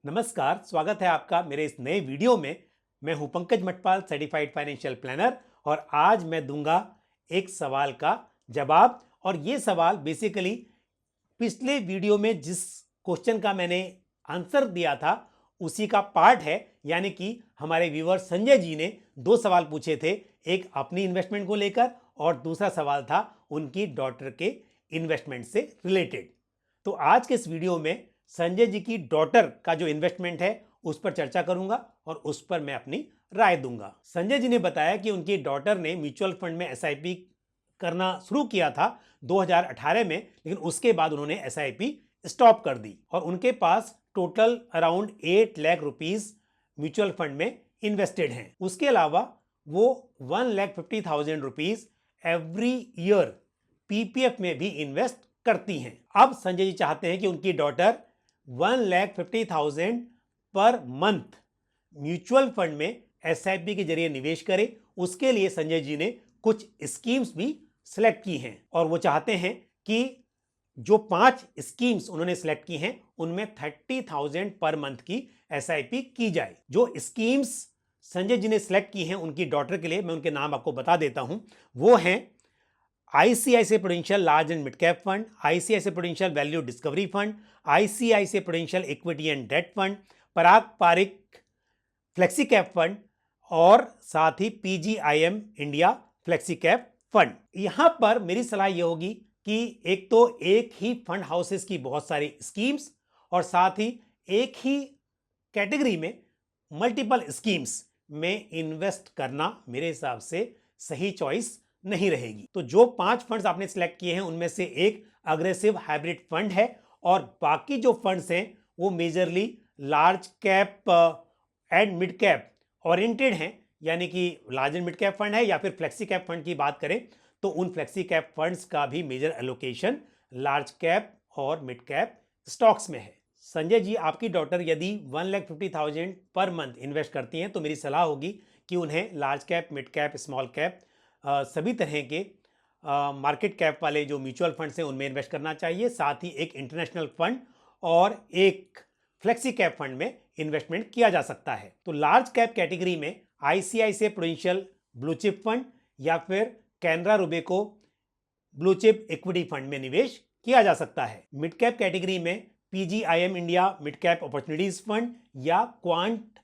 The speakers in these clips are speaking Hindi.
नमस्कार, स्वागत है आपका मेरे इस नए वीडियो में। मैं हूं Pankaj Matpal, certified financial planner, और आज मैं दूंगा एक सवाल का जवाब। और ये सवाल बेसिकली पिछले वीडियो में जिस क्वेश्चन का मैंने आंसर दिया था उसी का पार्ट है। यानी कि हमारे व्यूअर संजय जी ने दो सवाल पूछे थे, एक अपनी इन्वेस्टमेंट को लेकर और दूसरा सवाल था उनकी डॉटर के इन्वेस्टमेंट से रिलेटेड। तो आज के इस वीडियो में संजय जी की डॉटर का जो इन्वेस्टमेंट है उस पर चर्चा करूंगा और उस पर मैं अपनी राय दूंगा। संजय जी ने बताया कि उनकी डॉटर ने म्यूचुअल फंड में एसआईपी करना शुरू किया था 2018 में, लेकिन उसके बाद उन्होंने एसआईपी स्टॉप कर दी और उनके पास total around 8 lakh rupees mutual fund में इन्वेस्टेड हैं। उसके अलावा वो 1,50,000 रुपीस एवरी ईयर पीपीएफ में भी इन्वेस्ट करती हैं। अब संजय जी चाहते हैं कि उनकी daughter 1,50,000 per month mutual fund में एसआईपी के जरिए निवेश करे। उसके लिए संजय जी ने कुछ स्कीम्स भी सिलेक्ट की हैं और वो चाहते हैं कि जो 5 स्कीम्स उन्होंने सिलेक्ट की हैं उनमें 30,000 पर मंथ की एसआईपी की जाए। जो स्कीम्स संजय जी ने सिलेक्ट की हैं उनकी डॉटर के लिए, मैं उनके नाम आपको बता देता हूं। वो हैं ICICI Prudential large and mid cap fund, ICICI Prudential value discovery fund, ICICI Prudential equity and debt fund, Parag Parikh flexi cap fund और साथ ही PGIM India flexi cap fund. यहां पर मेरी सलाह यह होगी कि एक तो एक ही फंड हाउसेस की बहुत सारी स्कीम्स और साथ ही एक ही कैटेगरी में मल्टीपल स्कीम्स में इन्वेस्ट करना मेरे हिसाब से सही चॉइस नहीं रहेगी। तो जो 5 फंड्स आपने सिलेक्ट किए हैं उनमें से एक अग्रेसिव हाइब्रिड फंड है और बाकी जो फंड्स हैं वो majorly large cap and mid cap oriented हैं। यानी कि large and mid cap fund है या फिर फ्लेक्सी कैप फंड की बात करें तो उन फ्लेक्सी कैप फंड्स का भी मेजर एलोकेशन लार्ज कैप और मिड कैप स्टॉक्स में है। संजय जी, आपकी डॉटर यदि 1,50,000 पर मंथ इन्वेस्ट करती हैं तो मेरी सलाह होगी कि उन्हें large cap, mid cap, small cap सभी तरह के मार्केट कैप वाले जो म्यूचुअल फंड्स हैं उनमें इन्वेस्ट करना चाहिए। साथ ही एक इंटरनेशनल फंड और एक फ्लेक्सी कैप फंड में इन्वेस्टमेंट किया जा सकता है। तो लार्ज कैप कैटेगरी में ICICI Prudential blue chip fund या फिर Canara Robeco blue chip equity fund में निवेश किया जा सकता है। मिड कैप कैटेगरी में PGIM India mid cap opportunities fund या क्वांट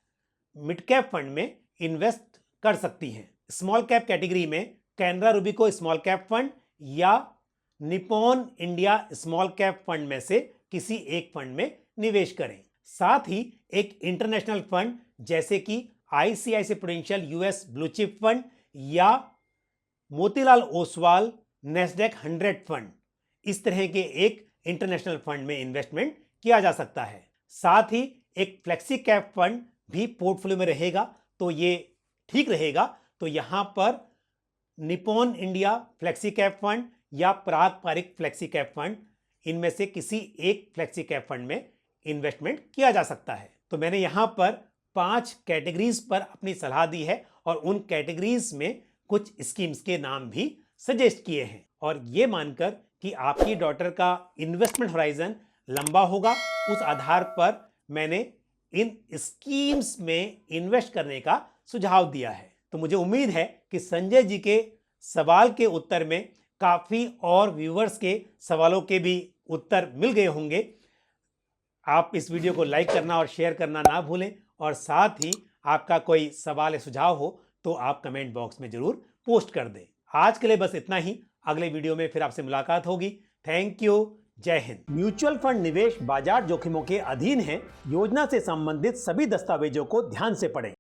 मिड कैप फंड में इन्वेस्ट कर सकती हैं। स्मॉल कैप कैटेगरी में Canara Robeco small cap fund या Nippon India small cap fund में से किसी एक फंड में निवेश करें। साथ ही एक इंटरनेशनल फंड जैसे कि ICICI prudential US blue chip fund या मोतीलाल ओसवाल नेस्डेक 100 फंड, इस तरह के एक इंटरनेशनल फंड में इन्वेस्टमेंट किया जा सकता है। साथ ही एक फ्लेक्सी कैप फंड भी पोर्टफोलियो में रहेगा तो ये ठीक रहेगा। तो यहां पर Nippon India flexi cap fund या पराग पारिक फ्लेक्सी कैप फंड, इनमें से किसी एक फ्लेक्सी कैप फंड में इन्वेस्टमेंट किया जा सकता है। तो मैंने यहां पर 5 कैटेगरीज पर अपनी सलाह दी है और उन कैटेगरीज में कुछ स्कीम्स के नाम भी सजेस्ट किए हैं। और यह मानकर कि आपकी डॉटर का इन्वेस्टमेंट होराइजन लंबा होगा, उस आधार पर मैंने इन स्कीम्स में इन्वेस्ट करने का सुझाव दिया है। तो मुझे उम्मीद है कि संजय जी के सवाल के उत्तर में काफ़ी और व्यूवर्स के सवालों के भी उत्तर मिल गए होंगे। आप इस वीडियो को लाइक करना और शेयर करना ना भूलें और साथ ही आपका कोई सवाल या सुझाव हो तो आप कमेंट बॉक्स में ज़रूर पोस्ट कर दें। आज के लिए बस इतना ही। अगले वीडियो में फिर आपसे मुलाकात होगी। Thank you. जय हिंद। म्यूचुअल फंड निवेश बाजार जोखिमों के अधीन है। योजना से संबंधित सभी दस्तावेजों को ध्यान से पढ़ें।